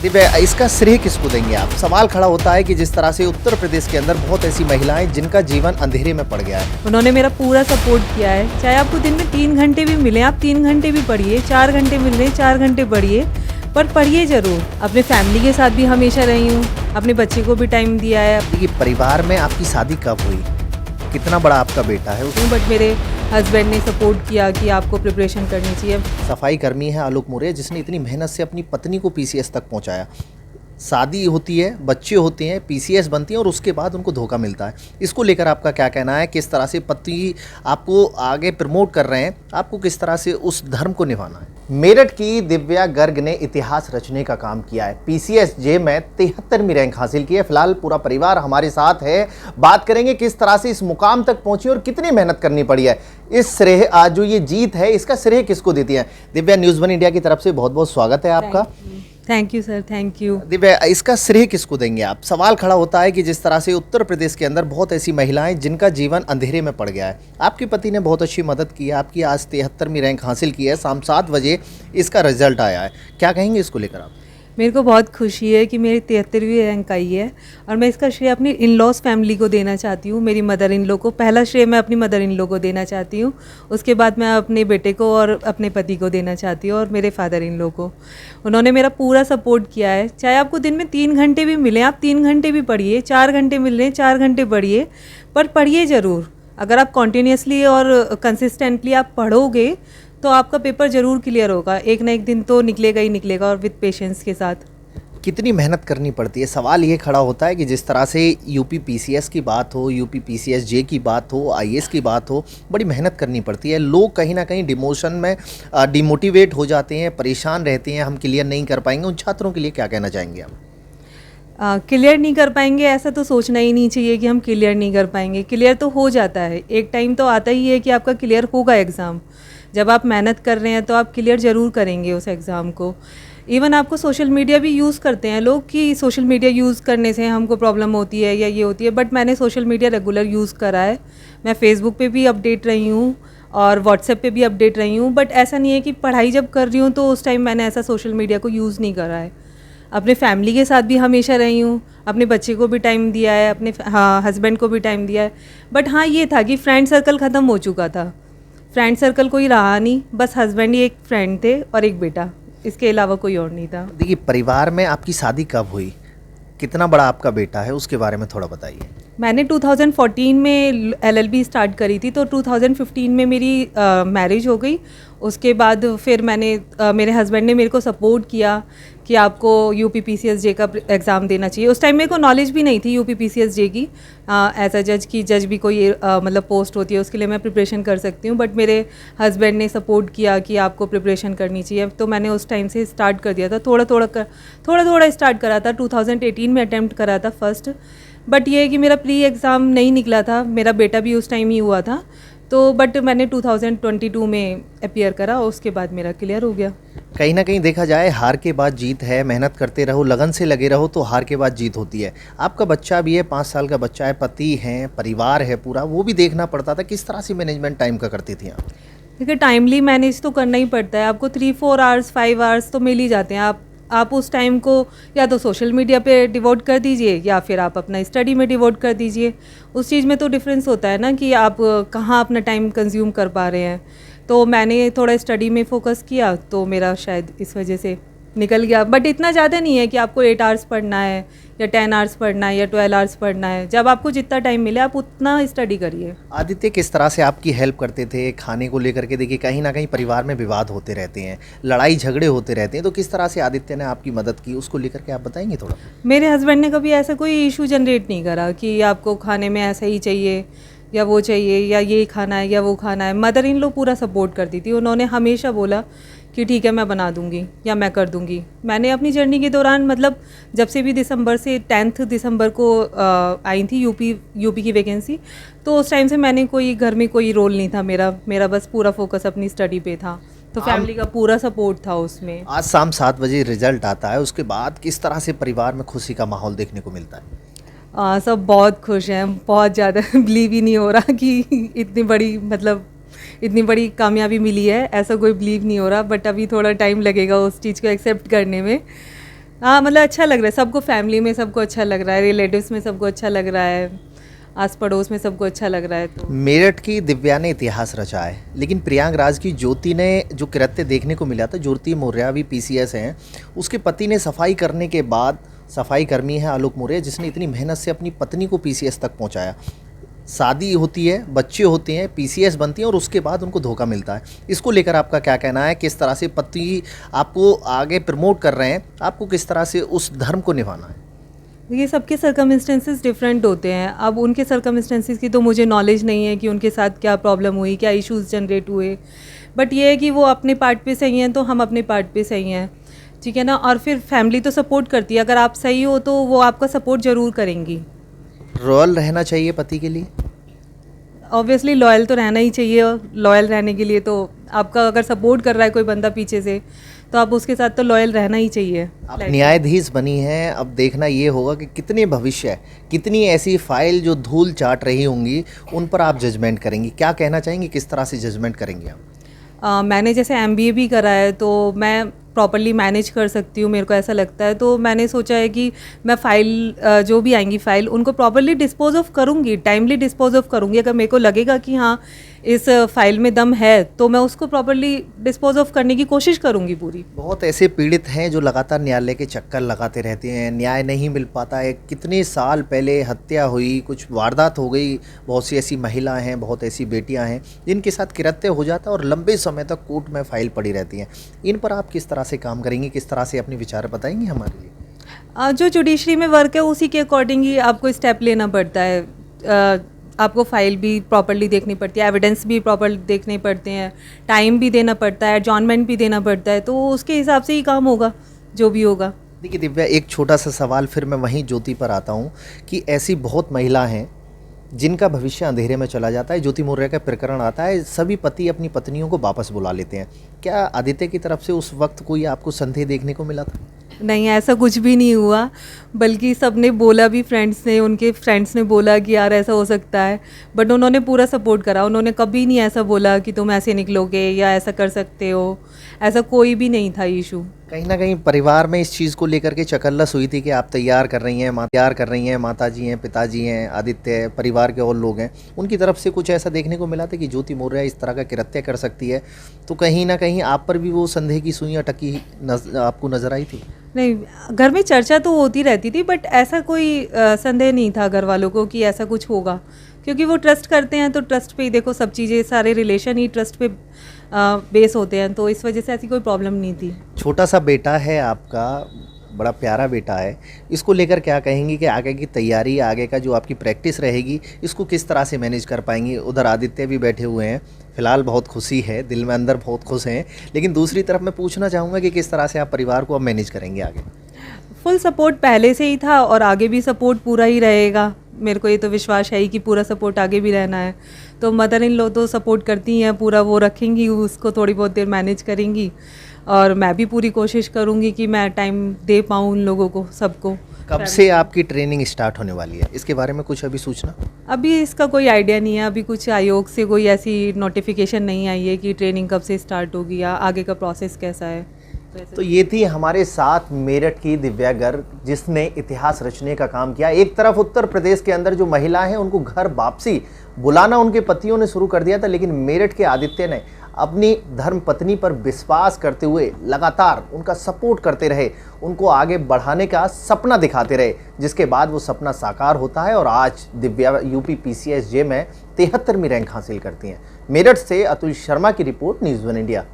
दिव्या, इसका श्रेय किसको देंगे आप? सवाल खड़ा होता है कि जिस तरह से उत्तर प्रदेश के अंदर बहुत ऐसी महिलाएं जिनका जीवन अंधेरे में पड़ गया है। उन्होंने मेरा पूरा सपोर्ट किया है। चाहे आपको दिन में 3 घंटे भी मिले, आप 3 घंटे भी पढ़िए, 4 घंटे मिल रहे 4 घंटे पढ़िए, पर पढ़िए ज़रूर। अपने फैमिली के साथ भी हमेशा रही हूँ, अपने बच्चे को भी टाइम दिया है। देखिए, परिवार में आपकी शादी कब हुई? कितना बड़ा आपका बेटा है? बट मेरे हस्बैंड ने सपोर्ट किया कि आपको प्रिपरेशन करनी चाहिए। सफाई कर्मी है आलोक मौर्य, जिसने इतनी मेहनत से अपनी पत्नी को पीसीएस तक पहुंचाया। शादी होती है, बच्चे होते हैं, पीसीएस बनती हैं और उसके बाद उनको धोखा मिलता है। इसको लेकर आपका क्या कहना है? किस तरह से पति आपको आगे प्रमोट कर रहे हैं, आपको किस तरह से उस धर्म को निभाना है? मेरठ की दिव्या गर्ग ने इतिहास रचने का काम किया है। पीसीएस जे में 73वीं रैंक हासिल की है। फिलहाल पूरा परिवार हमारे साथ है। बात करेंगे किस तरह से इस मुकाम तक पहुंची और कितनी मेहनत करनी पड़ी है। इस श्रेय आज जो ये जीत है, इसका श्रेय किसको देती है? दिव्या, न्यूज़ वन इंडिया की तरफ से बहुत बहुत स्वागत है आपका। Thank you sir, thank you. Divya, इसका श्रेय किसको देंगे आप? सवाल खड़ा होता है कि जिस तरह से उत्तर प्रदेश के अंदर बहुत ऐसी महिलाएं जिनका जीवन अंधेरे में पड़ गया है। आपके पति ने बहुत अच्छी मदद की है, आपकी आज 73वीं रैंक हासिल की है। शाम 7 बजे इसका रिजल्ट आया है, क्या कहेंगे इसको लेकर आप? मेरे को बहुत खुशी है कि मेरी 73वीं रैंक आई है और मैं इसका श्रेय अपनी इन लॉज फैमिली को देना चाहती हूँ। मेरी मदर इन लॉ को पहला श्रेय मैं अपनी मदर इन लॉ को देना चाहती हूँ। उसके बाद मैं अपने बेटे को और अपने पति को देना चाहती हूँ और मेरे फादर इन लॉ को। उन्होंने मेरा पूरा सपोर्ट किया है। चाहे आपको दिन में 3 घंटे भी मिले, आप 3 घंटे भी पढ़िए, 4 घंटे मिल रहे 4 घंटे पढ़िए, पर पढ़िए ज़रूर। अगर आप कॉन्टीन्यूसली और कंसिस्टेंटली आप पढ़ोगे तो आपका पेपर ज़रूर क्लियर होगा। एक ना एक दिन तो निकलेगा ही निकलेगा, और विद पेशेंस के साथ। कितनी मेहनत करनी पड़ती है? सवाल ये खड़ा होता है कि जिस तरह से यूपी पीसीएस की बात हो, यूपी पीसीएस जे की बात हो, आईएएस की बात हो, बड़ी मेहनत करनी पड़ती है। लोग कहीं ना कहीं डिमोशन में डिमोटिवेट हो जाते हैं, परेशान रहते हैं, हम क्लियर नहीं कर पाएंगे। उन छात्रों के लिए क्या कहना चाहेंगे आप? क्लियर नहीं कर पाएंगे ऐसा तो सोचना ही नहीं चाहिए कि हम क्लियर नहीं कर पाएंगे। क्लियर तो हो जाता है, एक टाइम तो आता ही है कि आपका क्लियर होगा एग्ज़ाम। जब आप मेहनत कर रहे हैं तो आप क्लियर ज़रूर करेंगे उस एग्ज़ाम को। इवन आपको सोशल मीडिया भी यूज़ करते हैं लोग कि सोशल मीडिया यूज़ करने से हमको प्रॉब्लम होती है या ये होती है, बट मैंने सोशल मीडिया रेगुलर यूज़ करा है। मैं फेसबुक पे भी अपडेट रही हूँ और व्हाट्सएप पे भी अपडेट रही हूँ, बट ऐसा नहीं है कि पढ़ाई जब कर रही हूँ तो उस टाइम मैंने ऐसा सोशल मीडिया को यूज़ नहीं करा है। अपने फैमिली के साथ भी हमेशा रही हूँ, अपने बच्चे को भी टाइम दिया है, अपने हस्बैंड को भी टाइम दिया है। बट हाँ, ये था कि फ्रेंड सर्कल ख़त्म हो चुका था। फ्रेंड सर्कल कोई रहा नहीं, बस हस्बैंड ही एक फ्रेंड थे और एक बेटा, इसके अलावा कोई और नहीं था। देखिए, परिवार में आपकी शादी कब हुई? कितना बड़ा आपका बेटा है, उसके बारे में थोड़ा बताइए। मैंने 2014 में LLB स्टार्ट करी थी, तो 2015 में मेरी मैरिज हो गई। उसके बाद फिर मेरे हस्बैंड ने मेरे को सपोर्ट किया कि आपको यूपी पीसीएस जे का एग्ज़ाम देना चाहिए। उस टाइम मेरे को नॉलेज भी नहीं थी यूपी पीसीएस जे की। एज अ जज की जज भी कोई मतलब पोस्ट होती है, उसके लिए मैं प्रिपरेशन कर सकती हूँ। बट मेरे हस्बैंड ने सपोर्ट किया कि आपको प्रिपरेशन करनी चाहिए, तो मैंने उस टाइम से स्टार्ट कर दिया था। थोड़ा थोड़ा स्टार्ट करा था। 2018 में अटैम्प्ट करा था फर्स्ट। बट ये है कि मेरा प्री एग्ज़ाम नहीं निकला था, मेरा बेटा भी उस टाइम ही हुआ था, तो बट मैंने 2022 में अपीयर करा, उसके बाद मेरा क्लियर हो गया। कहीं ना कहीं देखा जाए, हार के बाद जीत है। मेहनत करते रहो, लगन से लगे रहो, तो हार के बाद जीत होती है। आपका बच्चा भी है, 5 साल का बच्चा है, पति हैं, परिवार है पूरा, वो भी देखना पड़ता था। किस तरह से मैनेजमेंट टाइम का करती थी आप? देखिए, टाइमली मैनेज तो करना ही पड़ता है आपको। 3-4 आवर्स 5 आवर्स तो मिल ही जाते हैं। आप उस टाइम को या तो सोशल मीडिया पे डिवोट कर दीजिए या फिर आप अपना स्टडी में डिवोट कर दीजिए। उस चीज़ में तो डिफरेंस होता है ना कि आप कहाँ अपना टाइम कंज्यूम कर पा रहे हैं। तो मैंने थोड़ा स्टडी में फोकस किया, तो मेरा शायद इस वजह से निकल गया। बट इतना ज़्यादा नहीं है कि आपको 8 आवर्स पढ़ना है या 10 आवर्स पढ़ना है या 12 आवर्स पढ़ना है। जब आपको जितना टाइम मिले आप उतना स्टडी करिए। आदित्य किस तरह से आपकी हेल्प करते थे खाने को लेकर के? देखिए, कहीं ना कहीं परिवार में विवाद होते रहते हैं, लड़ाई झगड़े होते रहते हैं, तो किस तरह से आदित्य ने आपकी मदद की, उसको लेकर के आप बताएंगे थोड़ा? मेरे हस्बैंड ने कभी ऐसा कोई इशू जनरेट नहीं करा कि आपको खाने में ऐसा ही चाहिए या वो चाहिए या ये खाना है या वो खाना है। मदर इन लॉ पूरा सपोर्ट करती थी। उन्होंने हमेशा बोला कि ठीक है, मैं बना दूंगी या मैं कर दूंगी। मैंने अपनी जर्नी के दौरान, मतलब जब से भी दिसंबर से 10 दिसंबर को आई थी यूपी की वैकेंसी, तो उस टाइम से मैंने कोई घर में कोई रोल नहीं था मेरा बस पूरा फोकस अपनी स्टडी पे था। तो फैमिली का पूरा सपोर्ट था उसमें। आज शाम 7 बजे रिजल्ट आता है, उसके बाद किस तरह से परिवार में खुशी का माहौल देखने को मिलता है? सब बहुत खुश हैं, बहुत ज़्यादा बिलीव ही नहीं हो रहा कि इतनी बड़ी कामयाबी मिली है। ऐसा कोई बिलीव नहीं हो रहा, बट अभी थोड़ा टाइम लगेगा उस चीज़ को एक्सेप्ट करने में। हाँ मतलब अच्छा लग रहा है सबको, फैमिली में सबको अच्छा लग रहा है, रिलेटिव्स में सबको अच्छा लग रहा है, आस पड़ोस में सबको अच्छा लग रहा है। तो मेरठ की दिव्या ने इतिहास रचा है, लेकिन प्रयागराज की ज्योति ने जो कृत्य देखने को मिला था, ज्योति मौर्य भी पीसीएस हैं, उसके पति ने सफाई करने के बाद, सफाई कर्मी है आलोक मौर्य, जिसने इतनी मेहनत से अपनी पत्नी को पीसीएस तक पहुंचाया। शादी होती है, बच्चे होते हैं, पीसीएस बनती हैं और उसके बाद उनको धोखा मिलता है। इसको लेकर आपका क्या कहना है? किस तरह से पति आपको आगे प्रमोट कर रहे हैं, आपको किस तरह से उस धर्म को निभाना है? देखिए सबके सर्कमस्टेंसेस डिफरेंट होते हैं। अब उनके सर्कमस्टेंसेस की तो मुझे नॉलेज नहीं है कि उनके साथ क्या प्रॉब्लम हुई, क्या इश्यूज जनरेट हुए, बट ये है कि वो अपने पार्ट पे सही हैं तो हम अपने पार्ट पे सही हैं, ठीक है ना। और फिर फैमिली तो सपोर्ट करती है, अगर आप सही हो तो वो आपका सपोर्ट ज़रूर करेंगी। रॉयल रहना चाहिए पति के लिए? ऑब्वियसली लॉयल तो रहना ही चाहिए, लॉयल रहने के लिए तो आपका अगर सपोर्ट कर रहा है कोई बंदा पीछे से तो आप उसके साथ तो लॉयल रहना ही चाहिए। आप न्यायाधीश बनी हैं, अब देखना ये होगा कि कितने भविष्य, कितनी ऐसी फाइल जो धूल चाट रही होंगी उन पर आप जजमेंट करेंगी। क्या कहना चाहेंगी, किस तरह से जजमेंट करेंगी आप? मैंने जैसे एमबीए भी करा है तो मैं प्रॉपरली मैनेज कर सकती हूँ, मेरे को ऐसा लगता है। तो मैंने सोचा है कि मैं फ़ाइल जो भी आएंगी फ़ाइल उनको प्रॉपरली डिस्पोज ऑफ करूँगी, टाइमली डिस्पोज ऑफ करूँगी। अगर मेरे को लगेगा कि हाँ इस फाइल में दम है तो मैं उसको प्रॉपरली डिस्पोज ऑफ करने की कोशिश करूँगी पूरी। बहुत ऐसे पीड़ित हैं जो लगातार न्यायालय के चक्कर लगाते रहते हैं, न्याय नहीं मिल पाता है। कितने साल पहले हत्या हुई, कुछ वारदात हो गई, बहुत सी ऐसी महिलाएं हैं, बहुत ऐसी बेटियां हैं जिनके साथ कृत्य हो जाता है और लंबे समय तक कोर्ट में फाइल पड़ी रहती हैं। इन पर आप किस तरह से काम करेंगी, किस तरह से अपने विचार बताएंगी हमारे लिए? जो जुडिशरी में वर्क है उसी के अकॉर्डिंग ही आपको स्टेप लेना पड़ता है। आपको फाइल भी प्रॉपरली देखनी पड़ती है, एविडेंस भी प्रॉपर देखने पड़ते हैं, टाइम भी देना पड़ता है, एडजॉर्नमेंट भी देना पड़ता है, तो उसके हिसाब से ही काम होगा जो भी होगा। देखिए दिव्या, एक छोटा सा सवाल फिर मैं वहीं ज्योति पर आता हूँ कि ऐसी बहुत महिला हैं जिनका भविष्य अंधेरे में चला जाता है। ज्योति मौर्य का प्रकरण आता है, सभी पति अपनी पत्नियों को वापस बुला लेते हैं। क्या आदित्य की तरफ से उस वक्त कोई आपको संदेह देखने को मिला था? नहीं, ऐसा कुछ भी नहीं हुआ, बल्कि सबने बोला भी, फ्रेंड्स ने, उनके फ्रेंड्स ने बोला कि यार ऐसा हो सकता है, बट उन्होंने पूरा सपोर्ट करा। उन्होंने कभी नहीं ऐसा बोला कि तुम ऐसे निकलोगे या ऐसा कर सकते हो, ऐसा कोई भी नहीं था इशू। कहीं ना कहीं परिवार में इस चीज़ को लेकर के चकल्लस हुई थी कि आप तैयार कर रही हैं, माताजी हैं, पिताजी हैं, आदित्य परिवार के और लोग हैं, उनकी तरफ से कुछ ऐसा देखने को मिला था कि ज्योति मौर्य इस तरह का कृत्य कर सकती है, तो कहीं ना कहीं आप पर भी वो संदेह की सुइयां टकी आपको नजर आई थी? नहीं, घर में चर्चा तो होती रहती थी, बट ऐसा कोई संदेह नहीं था घर वालों को कि ऐसा कुछ होगा, क्योंकि वो ट्रस्ट करते हैं तो ट्रस्ट पे ही देखो सब चीज़ें, सारे रिलेशन ही ट्रस्ट पे बेस होते हैं, तो इस वजह से ऐसी कोई प्रॉब्लम नहीं थी। छोटा सा बेटा है आपका, बड़ा प्यारा बेटा है, इसको लेकर क्या कहेंगी कि आगे की तैयारी, आगे का जो आपकी प्रैक्टिस रहेगी, इसको किस तरह से मैनेज कर पाएंगी? उधर आदित्य भी बैठे हुए हैं, फिलहाल बहुत खुशी है, दिल में अंदर बहुत खुश हैं, लेकिन दूसरी तरफ मैं पूछना चाहूँगा कि किस तरह से आप परिवार को अब मैनेज करेंगे आगे? फुल सपोर्ट पहले से ही था और आगे भी सपोर्ट पूरा ही रहेगा। मेरे को ये तो विश्वास है ही कि पूरा सपोर्ट आगे भी रहना है। तो मदर इन लॉ तो सपोर्ट करती हैं पूरा, वो रखेंगी, उसको थोड़ी बहुत देर मैनेज करेंगी, और मैं भी पूरी कोशिश करूँगी कि मैं टाइम दे पाऊँ उन लोगों को, सबको। कब से आपकी ट्रेनिंग स्टार्ट होने वाली है, इसके बारे में कुछ अभी सूचना? अभी इसका कोई आइडिया नहीं है, अभी कुछ आयोग से कोई ऐसी नोटिफिकेशन नहीं आई है कि ट्रेनिंग कब से स्टार्ट होगी या आगे का प्रोसेस कैसा है। तो ये थी हमारे साथ मेरठ की दिव्या गर्ग, जिसने इतिहास रचने का काम किया। एक तरफ उत्तर प्रदेश के अंदर जो महिला हैं उनको घर वापसी बुलाना उनके पतियों ने शुरू कर दिया था, लेकिन मेरठ के आदित्य ने अपनी धर्म पत्नी पर विश्वास करते हुए लगातार उनका सपोर्ट करते रहे, उनको आगे बढ़ाने का सपना दिखाते रहे, जिसके बाद वो सपना साकार होता है और आज दिव्या यूपी PCS जे में 73वीं रैंक हासिल करती हैं। मेरठ से अतुल शर्मा की रिपोर्ट, न्यूज़ 1 इंडिया।